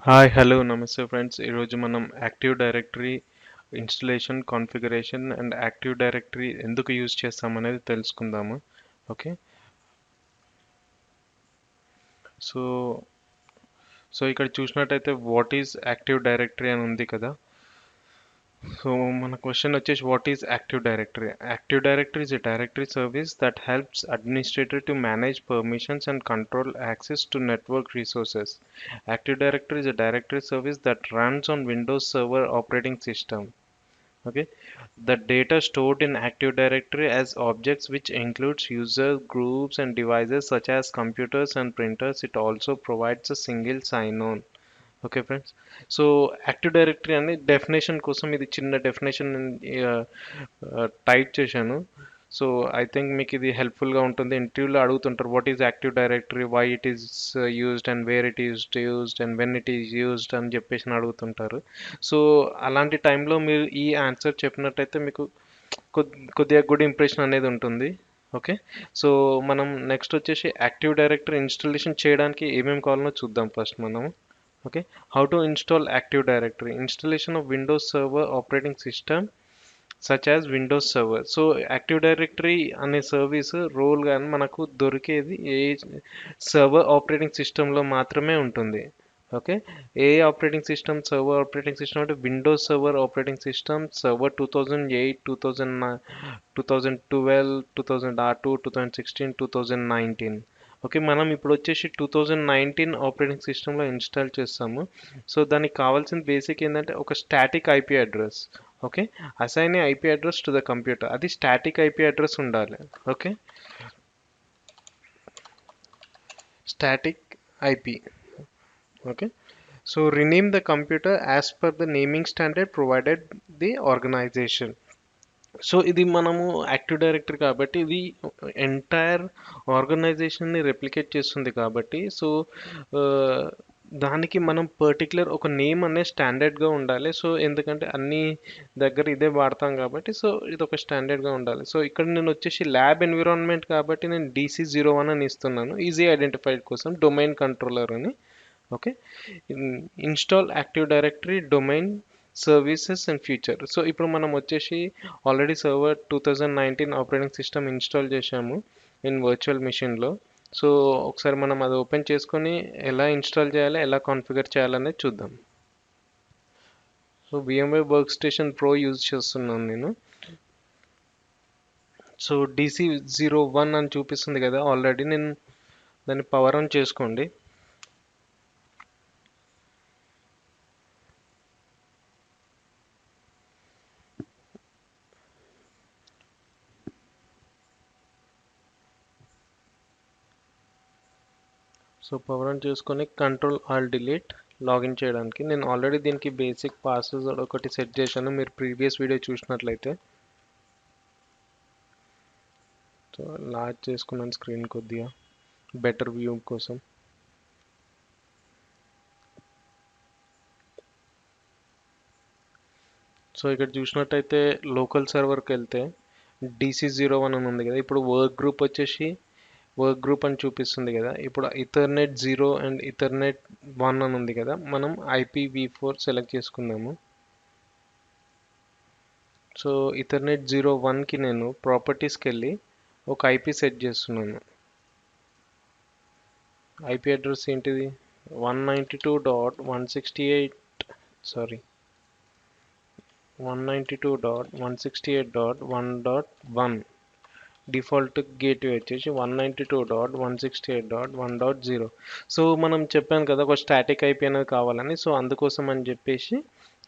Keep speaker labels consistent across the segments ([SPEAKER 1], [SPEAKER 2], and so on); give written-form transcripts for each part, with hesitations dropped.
[SPEAKER 1] Hi hello నమస్తే friends. ఈరోజు మనం active directory installation configuration and active directory ఎందుకు యూజ్ చేస్తామనేది తెలుసుకుందాము. ఓకే. సో సో ఇక్కడ చూసినట్టయితే వాట్ ఈజ్ యాక్టివ్ డైరెక్టరీ అని ఉంది కదా. సో మన క్వశ్చన్ వచ్చేసి what is active directory. Active directory is a directory service that helps administrator to manage permissions and control access to network resources. Active Directory is a directory service that runs on Windows Server operating system. Okay, the data stored in Active Directory as objects, which includes users, groups, and devices such as computers and printers. It also provides a single sign-on. Okay friends. So active directory అని definition కోసం ఇది చిన్న definition type చేశాను. So I think మీకు ఇది హెల్ప్ఫుల్గా ఉంటుంది. ఇంటర్వ్యూలో అడుగుతుంటారు what is active directory, why it is used and where it is used and when it is used అని చెప్పేసి అడుగుతుంటారు. సో అలాంటి టైంలో మీరు ఈ ఆన్సర్ చెప్పినట్టయితే మీకు కొద్దిగా గుడ్ ఇంప్రెషన్ అనేది ఉంటుంది. ఓకే. సో మనం నెక్స్ట్ వచ్చేసి యాక్టివ్ డైరెక్టరీ ఇన్స్టాలేషన్ చేయడానికి ఏమేమి కావాలో చూద్దాం ఫస్ట్ మనం. Okay, how to install Active Directory. Installation of Windows Server operating system such as Windows Server. So Active Directory అనే సర్వీస్ రోల్ కానీ మనకు దొరికేది ఏ సర్వర్ ఆపరేటింగ్ సిస్టంలో మాత్రమే ఉంటుంది. ఓకే. ఏ operating system, server operating system అంటే Windows server operating system, server 2008, 2012, 2002, 2016, 2019. Okay. మనం ఇప్పుడు వచ్చేసి 2019 ఆపరేటింగ్ సిస్టంలో ఇన్స్టాల్ చేస్తాము. సో దానికి కావాల్సిన బేసిక్ ఏంటంటే ఒక static IP address. Okay. Assign IP address to the computer, అది స్టాటిక్ ఐపీ అడ్రస్ ఉండాలి. Okay. Static IP. Okay. So rename the computer as per the naming standard provided the organization. So ఇది మనము active directory కాబట్టి ఇది entire ఆర్గనైజేషన్ని replicate చేస్తుంది కాబట్టి so దానికి మనం పర్టికులర్ ఒక నేమ్ అనే స్టాండర్డ్గా ఉండాలి. సో ఎందుకంటే అన్ని దగ్గర ఇదే వాడతాం కాబట్టి సో ఇది ఒక స్టాండర్డ్గా ఉండాలి. సో ఇక్కడ నేను వచ్చేసి ల్యాబ్ ఎన్విరాన్మెంట్ కాబట్టి నేను DC01 అని ఇస్తున్నాను, ఈజీ ఐడెంటిఫైడ్ కోసం, డొమైన్ కంట్రోలర్ అని. Okay. Install active directory domain services and future. So ఇప్పుడు మనం వచ్చేసి already server 2019 operating system install చేశాము ఇన్ వర్చువల్ మిషన్లో. సో ఒకసారి మనం అది ఓపెన్ చేసుకొని ఎలా ఇన్స్టాల్ చేయాలి, ఎలా కాన్ఫిగర్ చేయాలనేది చూద్దాం. So VMware work station pro use చేస్తున్నాను నేను. సో DC01 అని చూపిస్తుంది కదా ఆల్రెడీ, నేను దాన్ని పవర్ ఆన్ చేసుకోండి. సో పవర్ ఆన్ చేసుకొని Ctrl+Alt+Delete లాగిన్ చేయడానికి. నేను ఆల్రెడీ దీనికి బేసిక్ పాస్వర్డ్ ఒకటి సెట్ చేశాను, మీరు ప్రీవియస్ వీడియో చూసినట్లయితే. సో లార్జ్ చేసుకున్నాను స్క్రీన్ కొద్దిగా బెటర్ వ్యూ కోసం. సో ఇక్కడ చూసినట్టయితే లోకల్ సర్వర్కి వెళ్తే DC01 అని ఉంది కదా. ఇప్పుడు వర్క్ గ్రూప్ వచ్చేసి వర్క్ గ్రూప్ అని చూపిస్తుంది కదా. ఇప్పుడు ఇథర్నెట్ 0 అండ్ ఇథర్నెట్ 1 అని ఉంది కదా. మనం IPv4 సెలెక్ట్ చేసుకుందాము. సో ఇథర్నెట్ 01కి నేను ప్రాపర్టీస్కి వెళ్ళి ఒక ఐపీ సెట్ చేస్తున్నాను. ఐపీ అడ్రస్ ఏంటిది, 192.168 సారీ 192.168.1.1. డిఫాల్ట్ గేట్వే వచ్చేసి 192.168.1.0. సో మనం చెప్పాను కదా ఒక స్టాటిక్ ఐపీ అనేది కావాలని. సో అందుకోసం అని చెప్పేసి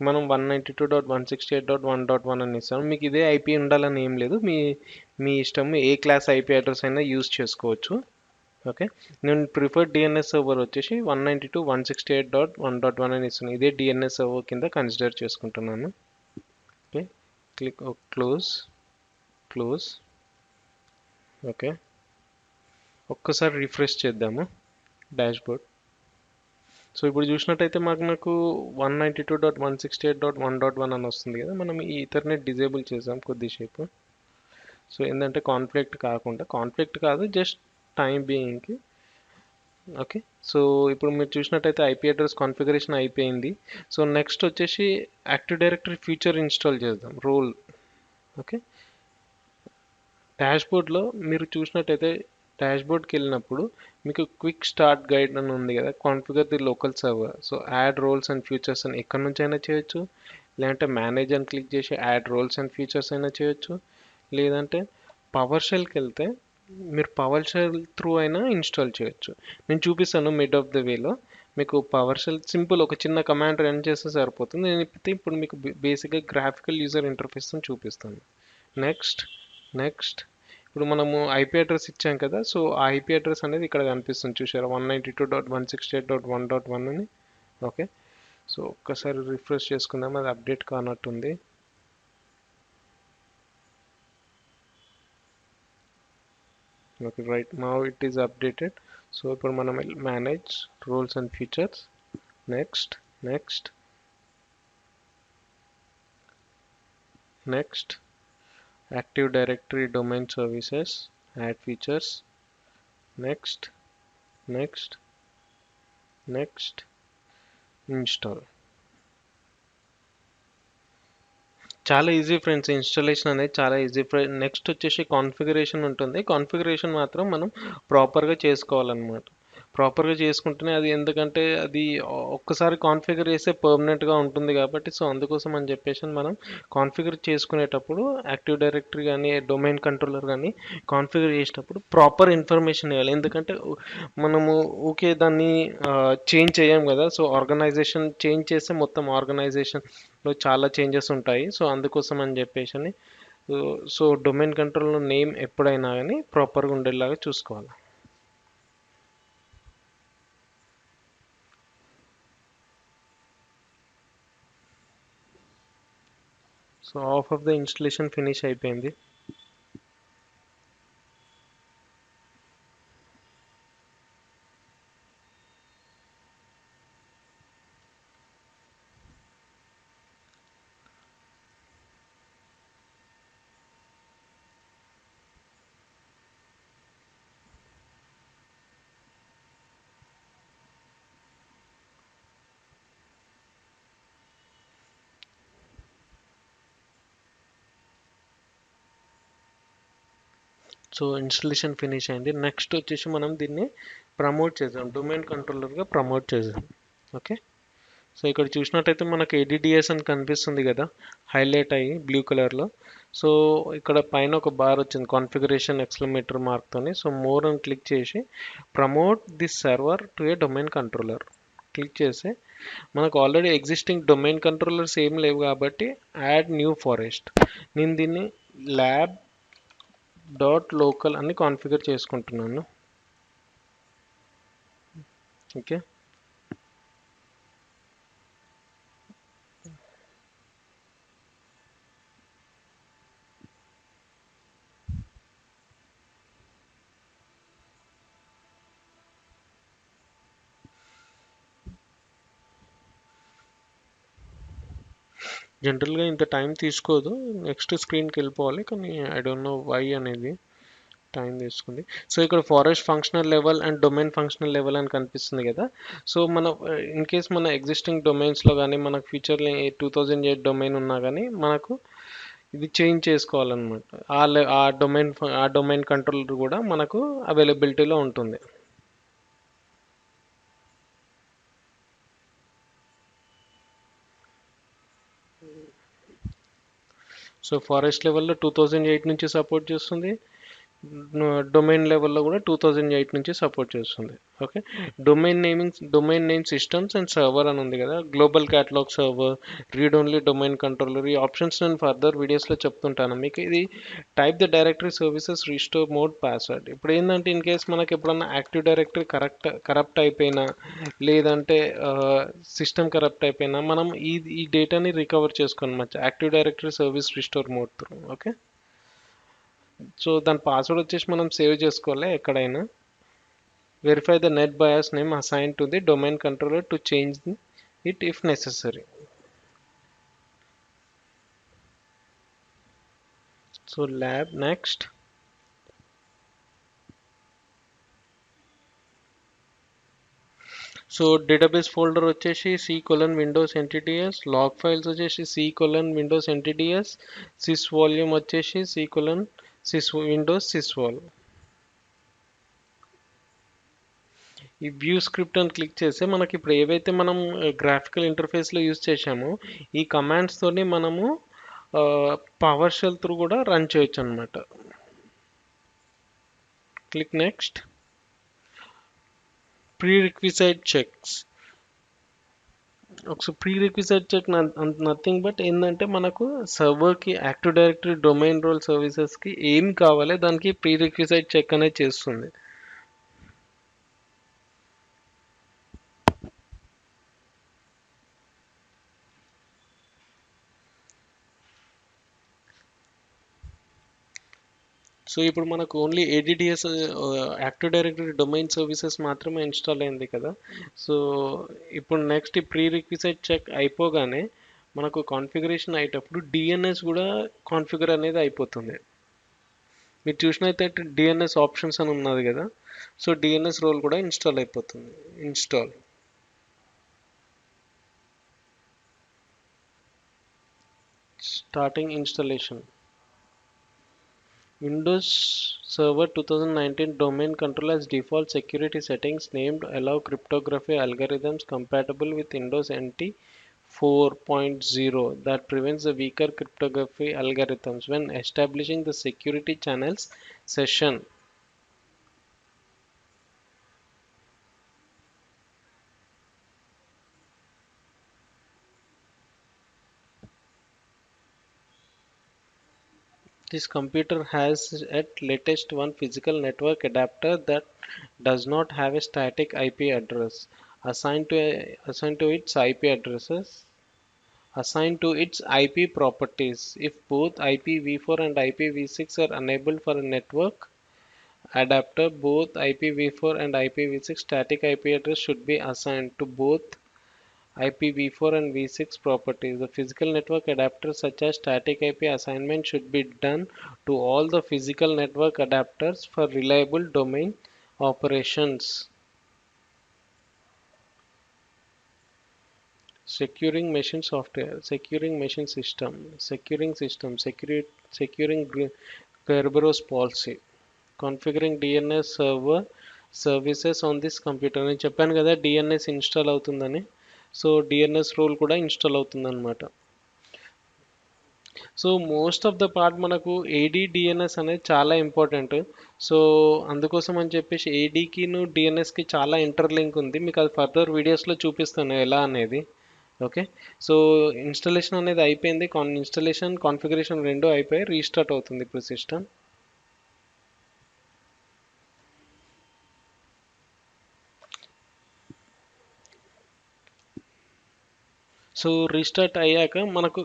[SPEAKER 1] మనం 192.168.1.1 అని ఇస్తాం. మీకు ఇదే ఐపీ ఉండాలని ఏం లేదు, మీ ఇష్టం, ఏ క్లాస్ ఐపీ అడ్రస్ అయినా యూజ్ చేసుకోవచ్చు. ఓకే. నేను ప్రిఫర్డ్ డిఎన్ఎస్ సర్వర్ వచ్చేసి 192.168.1.1 అని ఇస్తున్నాను. ఇదే డిఎన్ఎస్ సర్వర్ కింద కన్సిడర్ చేసుకుంటున్నాను. ఓకే. Click close. ఓకే. ఒక్కసారి రిఫ్రెష్ చేద్దాము డాష్బోర్డ్. సో ఇప్పుడు చూసినట్టయితే నాకు 192.168.1.1 అని వస్తుంది కదా. మనం ఈ ఈథర్నెట్ డిజేబుల్ చేసాం కొద్దిసేపు. సో ఏంటంటే కాన్ఫ్లిక్ట్ కాకుండా, కాన్ఫ్లిక్ట్ కాదు, జస్ట్ టైం బీయింగ్కి ఓకే. సో ఇప్పుడు మీరు చూసినట్టయితే ఐపీ అడ్రస్ కాన్ఫిగరేషన్ అయిపోయింది. సో నెక్స్ట్ వచ్చేసి యాక్టివ్ డైరెక్టరీ ఫీచర్ ఇన్స్టాల్ చేద్దాం రోల్. ఓకే. డాష్బోర్డ్లో మీరు చూసినట్టయితే డాష్బోర్డ్కి వెళ్ళినప్పుడు మీకు క్విక్ స్టార్ట్ గైడ్ అని ఉంది కదా, configure the local server. So add roles and features అని ఎక్కడి నుంచి అయినా చేయొచ్చు, లేదంటే మేనేజ్ అని క్లిక్ చేసి యాడ్ రోల్స్ అండ్ ఫీచర్స్ అయినా చేయొచ్చు, లేదంటే పవర్ షెల్కి వెళ్తే మీరు పవర్ షెల్ త్రూ అయినా ఇన్స్టాల్ చేయొచ్చు. నేను చూపిస్తాను మిడ్ ఆఫ్ ద వేలో. మీకు పవర్ షెల్ సింపుల్ ఒక చిన్న కమాండ్ రన్ చేస్తే సరిపోతుంది. నేను ఇప్పుడు మీకు బేసిక్గా గ్రాఫికల్ యూజర్ ఇంటర్ఫేస్ చూపిస్తాను. నెక్స్ట్ నెక్స్ట్ ఇప్పుడు మనము ఐపీ అడ్రస్ ఇచ్చాం కదా, సో ఆ ఐపీ అడ్రస్ అనేది ఇక్కడ కనిపిస్తుంది చూసారా, 192.168.1.1 అని. ఓకే. సో ఒక్కసారి రిఫ్రెష్ చేసుకుందాం, అది అప్డేట్ కానట్టుంది. Okay, right now it is updated. So ఇప్పుడు మనం manage roles and features. Next next next active directory domain services, add features. Next next next install. చాలా ఈజీ ఫ్రెండ్స్, ఇన్స్టాలేషన్ అనేది చాలా easy. Next వచ్చేసి configuration ఉంటుంది. Configuration మాత్రం మనం ప్రాపర్గా చేసుకోవాలన్నమాట. ప్రాపర్గా చేసుకుంటేనే అది, ఎందుకంటే అది ఒక్కసారి కాన్ఫిగర్ చేస్తే పర్మనెంట్గా ఉంటుంది కాబట్టి, సో అందుకోసం అని చెప్పేసి మనం కాన్ఫిగర్ చేసుకునేటప్పుడు యాక్టివ్ డైరెక్టరీ కానీ డొమైన్ కంట్రోలర్ కానీ కాన్ఫిగర్ చేసేటప్పుడు ప్రాపర్ ఇన్ఫర్మేషన్ ఇవ్వాలి. ఎందుకంటే మనము ఓకే దాన్ని చేంజ్ చేయం కదా, సో ఆర్గనైజేషన్ చేంజ్ చేస్తే మొత్తం ఆర్గనైజేషన్లో చాలా చేంజెస్ ఉంటాయి. సో అందుకోసం అని చెప్పేసి అని, సో డొమైన్ కంట్రోల్ నేమ్ ఎప్పుడైనా కానీ ప్రాపర్గా ఉండేలాగా చూసుకోవాలి. So half of the installation finish అయిపోయింది. సో ఇన్స్టలేషన్ ఫినిష్ అయింది. నెక్స్ట్ వచ్చేసి మనం దీన్ని ప్రమోట్ చేద్దాం, డొమైన్ కంట్రోలర్గా ప్రమోట్ చేద్దాం. ఓకే. సో ఇక్కడ చూసినట్టయితే మనకు ఏడిడిఎస్ అని కనిపిస్తుంది కదా, హైలైట్ అయ్యి బ్లూ కలర్లో. సో ఇక్కడ పైన ఒక బార్ వచ్చింది కాన్ఫిగరేషన్ ఎక్స్క్లమేటర్ మార్క్తోని. సో మోర్ అని క్లిక్ చేసి promote this server to A domain controller click చేస్తే మనకు ఆల్రెడీ ఎగ్జిస్టింగ్ డొమైన్ కంట్రోలర్స్ ఏం లేవు కాబట్టి యాడ్ న్యూ ఫారెస్ట్. నేను దీన్ని ల్యాబ్ డాట్ లోకల్ అని కాన్ఫిగర్ చేసుకుంటున్నాను. ఓకే. జనరల్గా ఇంత టైం తీసుకోదు, నెక్స్ట్ స్క్రీన్కి వెళ్ళిపోవాలి, కానీ ఐ డోంట్ నో వై అనేది టైం తీసుకుంది. సో ఇక్కడ forest functional level and domain functional level అని కనిపిస్తుంది కదా. సో మన ఇన్ కేస్ మన ఎగ్జిస్టింగ్ డొమైన్స్లో కానీ మనకు ఫ్యూచర్లో 2008 డొమైన్ ఉన్నా కానీ మనకు ఇది చేంజ్ చేసుకోవాలన్నమాట. ఆ డొమైన్ కంట్రోలర్ కూడా మనకు అవైలబిలిటీలో ఉంటుంది. సో ఫారెస్ట్ లెవెల్లో 2008 నుంచి సపోర్ట్ చేస్తుంది, డొమైన్ లెవెల్లో కూడా 2008 నుంచి సపోర్ట్ చేస్తుంది. Okay. Domain name systems and server అని ఉంది కదా, global catalogue server, read only domain controller, ఈ ఆప్షన్స్ నేను ఫర్దర్ వీడియోస్లో చెప్తుంటాను మీకు. ఇది type the directory services restore mode password. ఇప్పుడు ఏంటంటే ఇన్ కేస్ మనకి ఎప్పుడన్నా యాక్టివ్ డైరెక్టరీ కరప్ట్ అయిపోయినా, లేదంటే సిస్టమ్ కరప్ట్ అయిపోయినా మనం ఈ డేటాని రికవర్ చేసుకోనమాట active directory service restore mode through. Okay. So దాని పాస్వర్డ్ వచ్చేసి మనం సేవ్ చేసుకోవాలి ఎక్కడైనా. Verify the NetBIOS name assign to the domain controller to change it if necessary. So lab. Next. So database folder వచ్చేసి C:\Windows NTTS, log files వచ్చేసి C:\Windows NTTS, sys volume వచ్చేసి C:\sys Windows sysvol. ఈ view script అని click చేస్తే మనకి ఇప్పుడు ఏవైతే మనం గ్రాఫికల్ ఇంటర్ఫేస్లో యూజ్ చేసామో ఈ కమాండ్స్ తోని మనము పవర్ షెల్ త్రూ కూడా రన్ చేయొచ్చు అనమాట. Click next. Prerequisite checks. ఒకసారి prerequisite check nothing but ఏంటంటే మనకు సర్వర్కి యాక్టివ్ డైరెక్టరీ డొమైన్ రోల్ సర్వీసెస్కి ఏం కావాలి దానికి ప్రీ రిక్విజైట్ చెక్ అనేది చేస్తుంది. సో ఇప్పుడు మనకు only ADDS active directory domain services మాత్రమే ఇన్స్టాల్ అయింది కదా. సో ఇప్పుడు నెక్స్ట్ ప్రీ రిక్విజైట్ చెక్ అయిపోగానే మనకు కాన్ఫిగరేషన్ అయ్యేటప్పుడు DNS కూడా కాన్ఫిగర్ అనేది అయిపోతుంది. మీరు చూసినట్టయితే DNS ఆప్షన్స్ అని ఉన్నది కదా. సో DNS రోల్ కూడా ఇన్స్టాల్ అయిపోతుంది. Install. Starting installation. Windows Server 2019 domain control has default security settings named allow cryptography algorithms compatible with Windows NT 4.0 that prevents the weaker cryptography algorithms when establishing the security channels session. This computer has at latest one physical network adapter that does not have a static IP address assigned to its IP addresses assigned to its IP properties. If both IPv4 and IPv6 are enabled for a network adapter, both IPv4 and IPv6 static IP address should be assigned to both IPv4 and v6 properties. The physical network adapters such as static IP assignment should be done to all the physical network adapters for reliable domain operations. Securing machine software, securing machine system, securing Kerberos policy, configuring DNS server services on this computer. నేను చెప్పాను కదా DNS install అవుతుందని. So DNS role కూడా install అవుతుంది అనమాట. So most of the part మనకు AD/DNS అనేది చాలా ఇంపార్టెంట్. సో అందుకోసం అని చెప్పేసి ADకిను DNSకి చాలా ఇంటర్లింక్ ఉంది. మీకు అది ఫర్దర్ వీడియోస్లో చూపిస్తాను ఎలా అనేది. ఓకే. సో ఇన్స్టాలేషన్ అనేది అయిపోయింది. ఇన్స్టాలేషన్ కాన్ఫిగరేషన్ రెండు అయిపోయి రీస్టార్ట్ అవుతుంది ఇప్పుడు సిస్టమ్. సో రీస్టార్ట్ అయ్యాక మనకు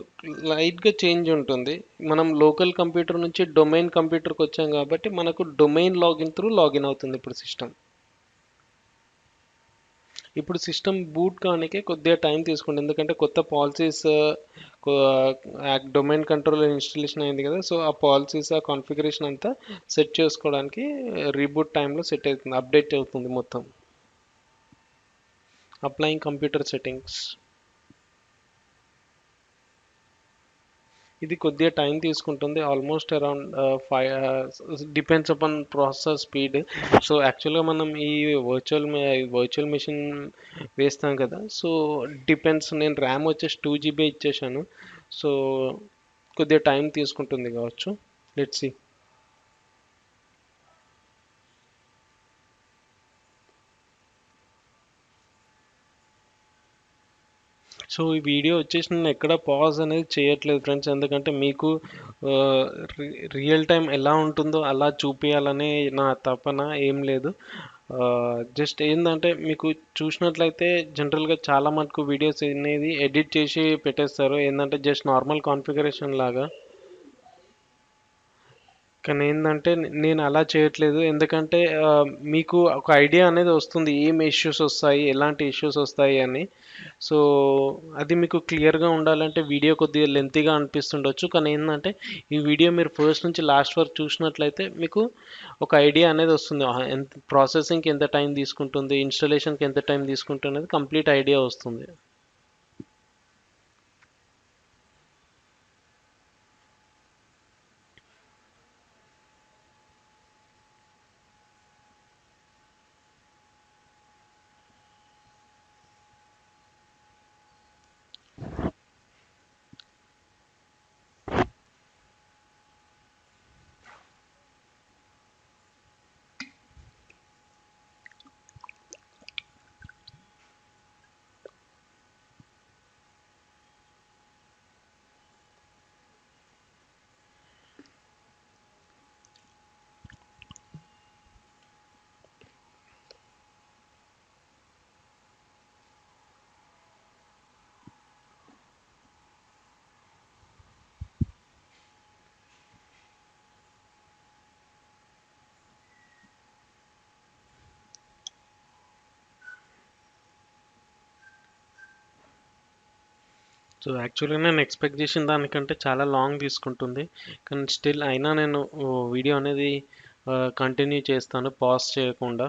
[SPEAKER 1] లైట్గా చేంజ్ ఉంటుంది. మనం లోకల్ కంప్యూటర్ నుంచి డొమైన్ కంప్యూటర్కి వచ్చాం కాబట్టి మనకు డొమైన్ లాగిన్ త్రూ లాగిన్ అవుతుంది ఇప్పుడు సిస్టమ్. ఇప్పుడు సిస్టమ్ బూట్ కానికే కొద్దిగా టైం తీసుకుంటుంది ఎందుకంటే కొత్త పాలసీస్ డొమైన్ కంట్రోల్ ఇన్స్టాలేషన్ అయింది కదా. సో ఆ పాలసీస్ ఆ కాన్ఫిగరేషన్ అంతా సెట్ చేసుకోవడానికి రీబూట్ టైంలో సెట్ అవుతుంది, అప్డేట్ అవుతుంది మొత్తం. Applying computer settings. ఇది కొద్దిగా టైం తీసుకుంటుంది, almost around 5 depends upon processor speed. So యాక్చువల్గా మనం ఈ వర్చువల్ మెషిన్ వేస్తాం కదా. సో డిపెండ్స్, నేను ర్యామ్ వచ్చేసి 2 GB ఇచ్చేసాను. సో కొద్దిగా టైం తీసుకుంటుంది కావచ్చు. Let's see. సో ఈ వీడియో వచ్చేసి నేను ఎక్కడ పాజ్ అనేది చేయట్లేదు ఫ్రెండ్స్, ఎందుకంటే మీకు రియల్ టైం ఎలా ఉంటుందో అలా చూపించాలని నా తపన, ఏం లేదు. జస్ట్ ఏంటంటే మీకు చూసినట్లయితే జనరల్గా చాలా మటుకు వీడియోస్ అనేది ఎడిట్ చేసి పెట్టేస్తారు. ఏంటంటే జస్ట్ నార్మల్ కాన్ఫిగరేషన్ లాగా. కానీ ఏంటంటే నేను అలా చేయట్లేదు. ఎందుకంటే మీకు ఒక ఐడియా అనేది వస్తుంది. ఏం ఇష్యూస్ వస్తాయి, ఎలాంటి ఇష్యూస్ వస్తాయి అని. సో అది మీకు క్లియర్గా ఉండాలంటే వీడియో కొద్దిగా లెంతీగా అనిపిస్తుండొచ్చు. కానీ ఏంటంటే ఈ వీడియో మీరు ఫస్ట్ నుంచి లాస్ట్ వరకు చూసినట్లయితే మీకు ఒక ఐడియా అనేది వస్తుంది. ఎంత ప్రాసెసింగ్కి ఎంత టైం తీసుకుంటుంది, ఇన్స్టాలేషన్కి ఎంత టైం తీసుకుంటుంది అనేది కంప్లీట్ ఐడియా వస్తుంది. సో యాక్చువల్గా నేను ఎక్స్పెక్ట్ చేసిన దానికంటే చాలా లాంగ్ తీసుకుంటుంది. కానీ స్టిల్ అయినా నేను వీడియో అనేది కంటిన్యూ చేస్తాను పాజ్ చేయకుండా.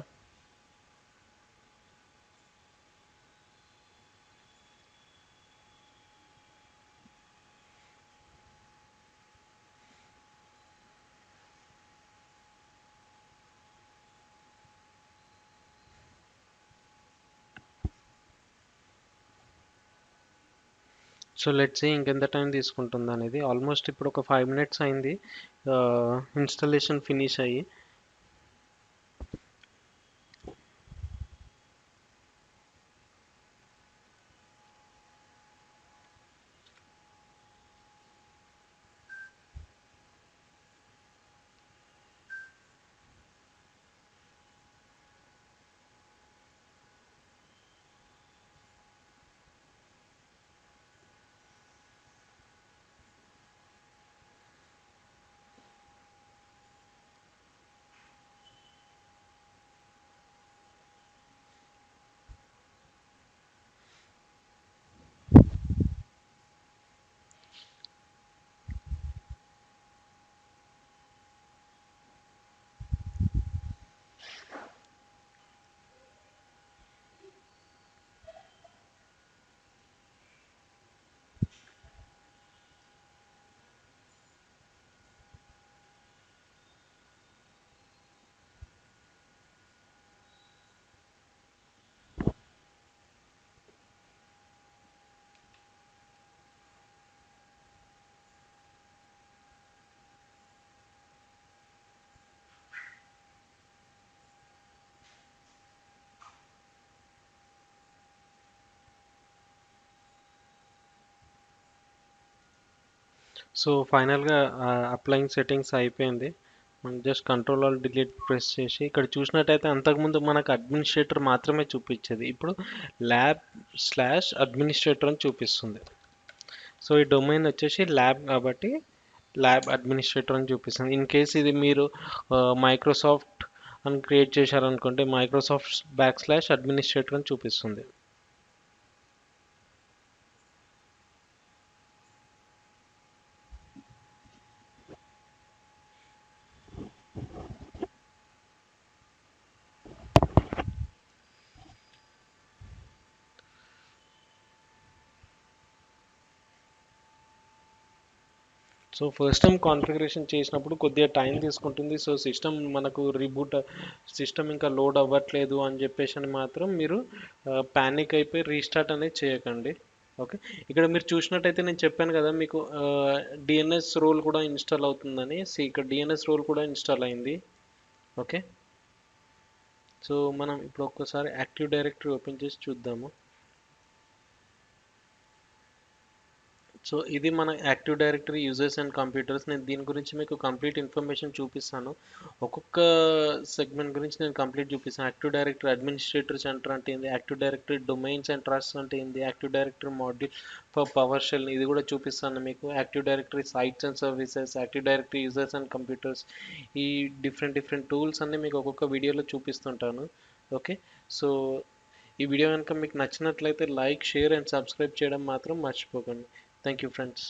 [SPEAKER 1] సో లెట్స్ సీ ఇంకెంత టైం తీసుకుంటుంది అనేది. ఆల్మోస్ట్ ఇప్పుడు ఒక 5 minutes అయింది ఇన్స్టాలేషన్ ఫినిష్ అయ్యి. సో ఫైనల్గా అప్లయింగ్ సెట్టింగ్స్ అయిపోయింది. మనం just control all delete press చేసి ఇక్కడ చూసినట్టయితే అంతకుముందు మనకు అడ్మినిస్ట్రేటర్ మాత్రమే చూపించేది, ఇప్పుడు ల్యాబ్/అడ్మినిస్ట్రేటర్ అని చూపిస్తుంది. సో ఈ డొమైన్ వచ్చేసి ల్యాబ్ కాబట్టి ల్యాబ్ అడ్మినిస్ట్రేటర్ అని చూపిస్తుంది. ఇన్ కేస్ ఇది మీరు మైక్రోసాఫ్ట్ అని క్రియేట్ చేశారనుకుంటే మైక్రోసాఫ్ట్/అడ్మినిస్ట్రేటర్ అని చూపిస్తుంది. సో ఫస్ట్ టైం కాన్ఫిగరేషన్ చేసినప్పుడు కొద్దిగా టైం తీసుకుంటుంది. సో మనకు సిస్టమ్ ఇంకా లోడ్ అవ్వట్లేదు అని చెప్పేసి అని మాత్రం మీరు ప్యానిక్ అయిపోయి రీస్టార్ట్ అనేది చేయకండి. ఓకే, ఇక్కడ మీరు చూసినట్టయితే నేను చెప్పాను కదా మీకు డిఎన్ఎస్ రోల్ కూడా ఇన్స్టాల్ అవుతుందని. ఇక్కడ డిఎన్ఎస్ రోల్ కూడా ఇన్స్టాల్ అయింది. ఓకే, సో మనం ఇప్పుడు ఒక్కసారి యాక్టివ్ డైరెక్టరీ ఓపెన్ చేసి చూద్దాము.
[SPEAKER 2] సో ఇది మన active directory users and computers. నేను దీని గురించి మీకు కంప్లీట్ ఇన్ఫర్మేషన్ చూపిస్తాను. ఒక్కొక్క సెగ్మెంట్ గురించి నేను కంప్లీట్ చూపిస్తాను. యాక్టివ్ డైరెక్టరీ అడ్మినిస్ట్రేటర్ సెంటర్ అంటే ఏంది, active directory domains and trust అంటే ఏంది, active directory module for PowerShell ఇది కూడా చూపిస్తాను మీకు. Active directory sites and services, active directory users and computers, ఈ డిఫరెంట్ డిఫరెంట్ టూల్స్ అన్ని మీకు ఒక్కొక్క వీడియోలో చూపిస్తుంటాను. ఓకే. సో ఈ వీడియో కనుక మీకు నచ్చినట్లయితే లైక్, షేర్ అండ్ సబ్స్క్రైబ్ చేయడం మాత్రం మర్చిపోకండి. Thank you, friends.